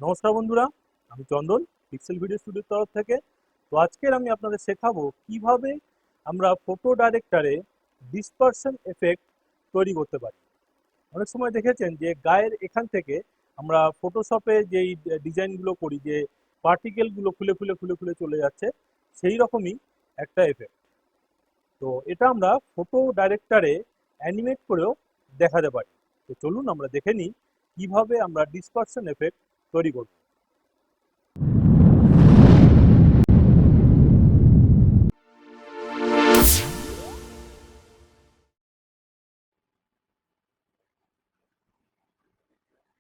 নমস্কার বন্ধুরা, আমি চন্দন পিক্সেল ভিডিও স্টুডিওর তরফ থেকে। তো আজকের আমি আপনাদের শেখাবো কিভাবে আমরা ফটো ডাইরেক্টরে ডিসপারশন এফেক্ট তৈরি করতে পারি। অনেক সময় দেখেছেন যে গায়ের এখান থেকে আমরা ফটোশপে যেই ডিজাইনগুলো করি, যে পার্টিকেলগুলো খুলে খুলে খুলে খুলে চলে যাচ্ছে, সেই রকমই একটা এফেক্ট। তো এটা আমরা ফটো ডাইরেক্টরে অ্যানিমেট করেও দেখাতে পারি। তো চলুন আমরা দেখে নিই কিভাবে আমরা ডিসপারশন এফেক্ট তৈরি করব।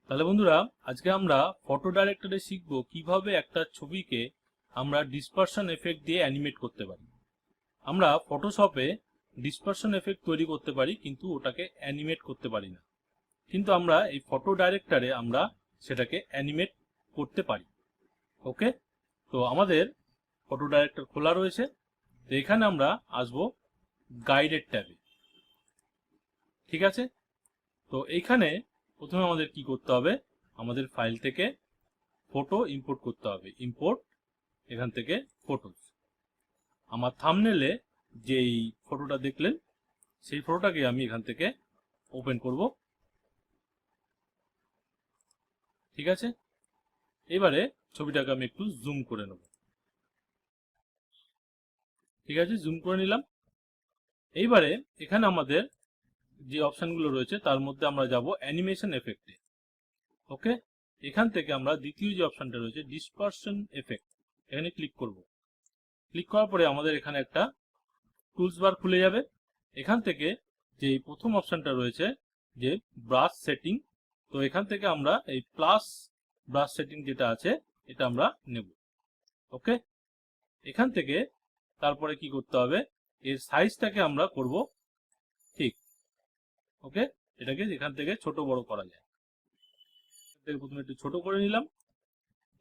তাহলে বন্ধুরা, আজকে আমরা ফটো ডাইরেক্টরে শিখব কিভাবে একটা ছবিকে আমরা ডিসপারশন এফেক্ট দিয়ে অ্যানিমেট করতে পারি। আমরা ফটোশপে ডিসপারশন এফেক্ট তৈরি করতে পারি, কিন্তু ওটাকে অ্যানিমেট করতে পারি না। কিন্তু আমরা এই ফটো ডাইরেক্টরে আমরা সেটাকে অ্যানিমেট করতে পারি। ওকে, তো আমাদের ফটো ডাইরেক্টর খোলা রয়েছে। তো এখানে আমরা আসবো গাইডেড ট্যাবে। ঠিক আছে, তো এইখানে প্রথমে আমাদের কি করতে হবে, আমাদের ফাইল থেকে ফটো ইম্পোর্ট করতে হবে। ইম্পোর্ট, এখান থেকে ফটোস। আমার থাম্বনেলে যেই ফটোটা দেখলেন সেই ফটোটাকে আমি এখান থেকে ওপেন করব। ঠিক আছে, এবারে ছবিটাকে আমি একটু জুম করে নেব। ঠিক আছে, জুম করে নিলাম। এইবারে এখানে আমাদের যে অপশনগুলো রয়েছে তার মধ্যে আমরা যাব অ্যানিমেশন এফেক্টে। ওকে, এখান থেকে আমরা দ্বিতীয় যে অপশনটা রয়েছে ডিসপারশন এফেক্ট, এখানে ক্লিক করব। ক্লিক করার পরে আমাদের এখানে একটা টুলস বার খুলে যাবে। এখান থেকে যে প্রথম অপশনটা রয়েছে যে ব্রাশ সেটিং, তো এখান থেকে আমরা এই প্লাস ব্রাশ সেটিং যেটা আছে এটা আমরা নেব। ওকে, এখান থেকে তারপরে কি করতে হবে, এর সাইজটাকে আমরা করব ঠিক। ওকে, এটাকে এখান থেকে ছোট বড় করা যায়। প্রথমে একটু ছোট করে নিলাম।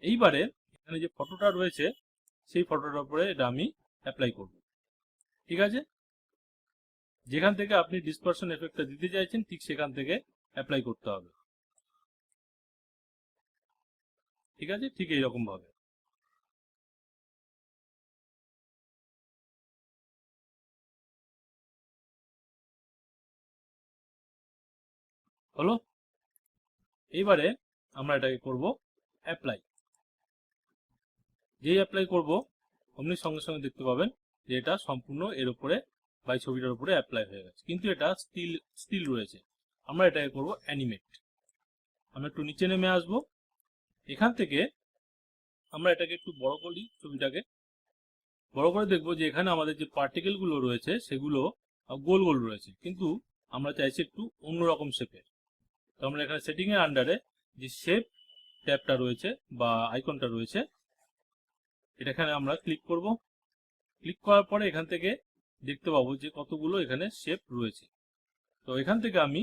এইবারে এখানে যে ফটোটা রয়েছে সেই ফটোটার উপরে এটা আমি অ্যাপ্লাই করব। ঠিক আছে, যেখান থেকে আপনি ডিসপারশন এফেক্টটা দিতে চাইছেন ঠিক সেখান থেকে অ্যাপ্লাই করতে হবে। ঠিক আছে, ঠিক এইরকম ভাবে। হলো, এইবারে আমরা এটাকে করব অ্যাপ্লাই। যেই অ্যাপ্লাই করব অমনি সঙ্গে সঙ্গে দেখতে পাবেন যে এটা সম্পূর্ণ এর উপরে বা ছবিটার উপরে অ্যাপ্লাই হয়ে গেছে, কিন্তু এটা স্টিল রয়েছে। আমরা এটাকে করব অ্যানিমেট। আমরা একটু নিচে নেমে আসব। এখান থেকে আমরা এটাকে একটু বড় করি, ছবিটাকে বড় করে দেখব যে এখানে আমাদের যে পার্টিকেলগুলো রয়েছে সেগুলো গোল গোল রয়েছে, কিন্তু আমরা চাইছি একটু অন্যরকম শেপের। তো আমরা এখানে সেটিং এর আন্ডারে যে শেপ ট্যাবটা রয়েছে বা আইকনটা রয়েছে, এখানে আমরা ক্লিক করব। ক্লিক করার পরে এখান থেকে দেখতে পাবো যে কতগুলো এখানে শেপ রয়েছে। তো এখান থেকে আমি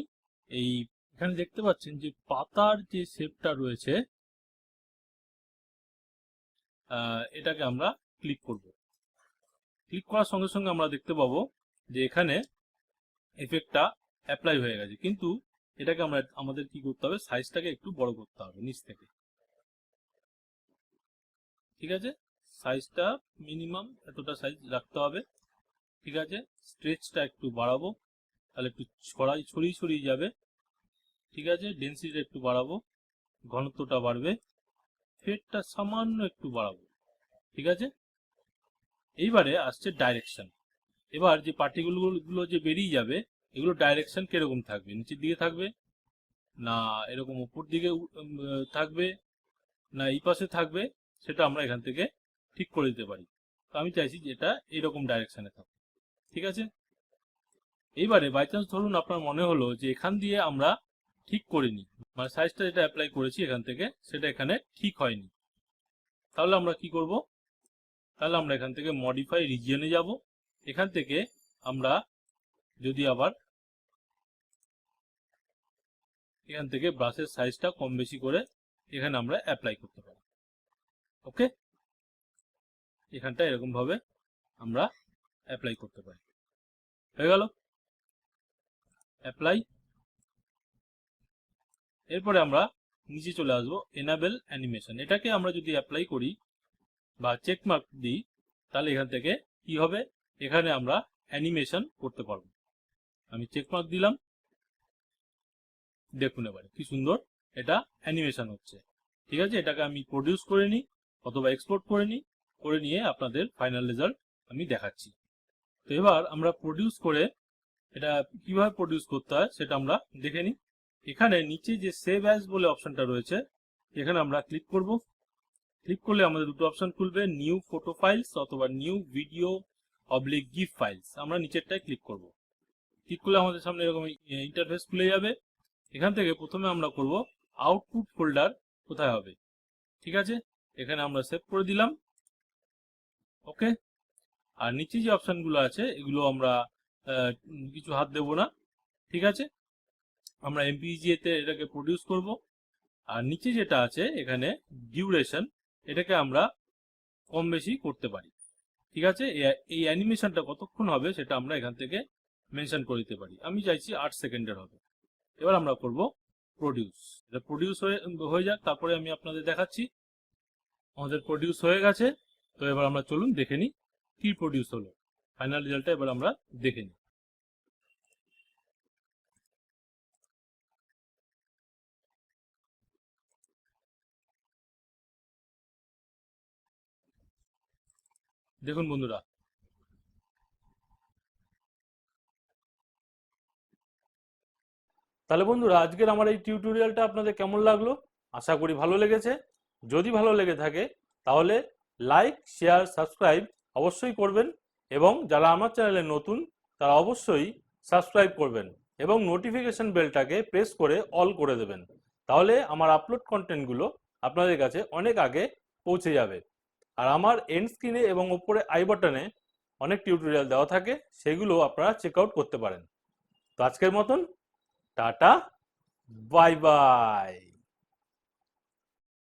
এই এখানে দেখতে পাচ্ছেন যে পাতার যে শেপটা রয়েছে এটাকে আমরা ক্লিক করব। ক্লিক করার সঙ্গে সঙ্গে আমরা দেখতে পাবো যে এখানে এফেক্টটা অ্যাপ্লাই হয়ে গেছে, কিন্তু এটাকে আমাদের কি করতে হবে, সাইজটাকে একটু বড় করতে হবে নিচ থেকে। ঠিক আছে, সাইজটা মিনিমাম এতটা সাইজ রাখতে হবে। ঠিক আছে, স্ট্রেচটা একটু বাড়াবো, তাহলে একটু ছড়িয়ে ছড়িয়ে যাবে। ঠিক আছে, ডেন্সিটিটা একটু বাড়াবো, ঘনত্বটা বাড়বে, ফেডটা সামান্য একটু বাড়াবো। ঠিক আছে, এইবারে আসছে ডাইরেকশন। এবার যে পার্টিকেলগুলো যে বেরিয়ে যাবে এগুলো ডাইরেকশন কিরকম থাকবে, নিচের দিকে থাকবে না এরকম উপর দিকে থাকবে না এই পাশে থাকবে, সেটা আমরা এখান থেকে ঠিক করে দিতে পারি। তো আমি চাইছি যে এটা এইরকম ডাইরেকশনে থাকবে। ঠিক আছে, এইবারে বাই চান্স ধরুন আপনার মনে হলো যে এখান দিয়ে আমরা ঠিক করিনি, মানে সাইজটা যেটা অ্যাপ্লাই করেছি এখান থেকে সেটা এখানে ঠিক হয়নি, তাহলে আমরা কি করব, তাহলে আমরা এখান থেকে মডিফাই রিজিয়নে যাব। এখান থেকে আমরা যদি আবার এখান থেকে ব্রাশের সাইজটা কম বেশি করে এখানে আমরা অ্যাপ্লাই করতে পারি। ওকে, এখানটা এরকম ভাবে আমরা অ্যাপ্লাই করতে পারি। হয়ে গেল অ্যাপ্লাই। এরপরে আমরা নিচে চলে আসবো এনাবেল অ্যানিমেশন। এটাকে আমরা যদি অ্যাপ্লাই করি বা চেক মার্ক দিই, তাহলে এখান থেকে কি হবে, এখানে আমরা অ্যানিমেশন করতে পারবো। আমি চেক মার্ক দিলাম, দেখুন এবারে কি সুন্দর এটা অ্যানিমেশন হচ্ছে। ঠিক আছে, এটাকে আমি প্রডিউস করে নিই অথবা এক্সপোর্ট করে নিই, করে নিয়ে আপনাদের ফাইনাল রেজাল্ট আমি দেখাচ্ছি। তো এবার আমরা প্রডিউস করে এটা কিভাবে প্রডিউস করতে হয় সেটা আমরা দেখে নিই। এখানে নিচে যে সেভ অ্যাজ বলে অপশনটা রয়েছে, এখানে আমরা ক্লিক করব। ক্লিক করলে আমাদের দুটো অপশন খুলবে, নিউ ফটো ফাইলস অথবা new video oblique GIF files. আমরা নিচেরটায় ক্লিক করব। ক্লিক করলে আমাদের সামনে এরকম ইন্টারফেস খুলে যাবে। এখান থেকে প্রথমে আমরা করব আউটপুট ফোল্ডার কোথায় হবে। ঠিক আছে, এখানে আমরা সেভ করে দিলাম। ওকে, আর নিচে যে অপশনগুলো আছে এগুলো আমরা কিছু হাত দেব না। ঠিক আছে, আমরা এমপিজিএ তে এটাকে প্রডিউস করব। আর নিচে যেটা আছে এখানে ডিউরেশন, এটাকে আমরা কম বেশি করতে পারি। ঠিক আছে, এই অ্যানিমেশনটা কতক্ষণ হবে সেটা আমরা এখান থেকে মেনশন করে দিতে পারি। আমি চাইছি 8 সেকেন্ডের হবে। এবার আমরা করব প্রডিউস। এটা প্রডিউস হয়ে যাক, তারপরে আমি আপনাদের দেখাচ্ছি। আমাদের প্রডিউস হয়ে গেছে। তো এবার আমরা চলুন দেখে নিই কি প্রডিউস হলো। ফাইনাল রেজাল্টটা এবার আমরা দেখে নিই। দেখুন বন্ধুরা, তাহলে বন্ধুরা আজকের আমার এই টিউটোরিয়ালটা আপনাদের কেমন লাগলো? আশা করি ভালো লেগেছে। যদি ভালো লেগে থাকে তাহলে লাইক, শেয়ার, সাবস্ক্রাইব অবশ্যই করবেন, এবং যারা আমার চ্যানেলে নতুন তারা অবশ্যই সাবস্ক্রাইব করবেন এবং নোটিফিকেশন বেলটাকে প্রেস করে অল করে দেবেন। তাহলে আমার আপলোড কন্টেন্টগুলো আপনাদের কাছে অনেক আগে পৌঁছে যাবে। আর আমার এন্ড স্ক্রিনে এবং ওপরে আই বাটনে অনেক টিউটোরিয়াল দেওয়া থাকে, সেগুলো আপনারা চেক আউট করতে পারেন। তো আজকের মতন টাটা, বাই বাই।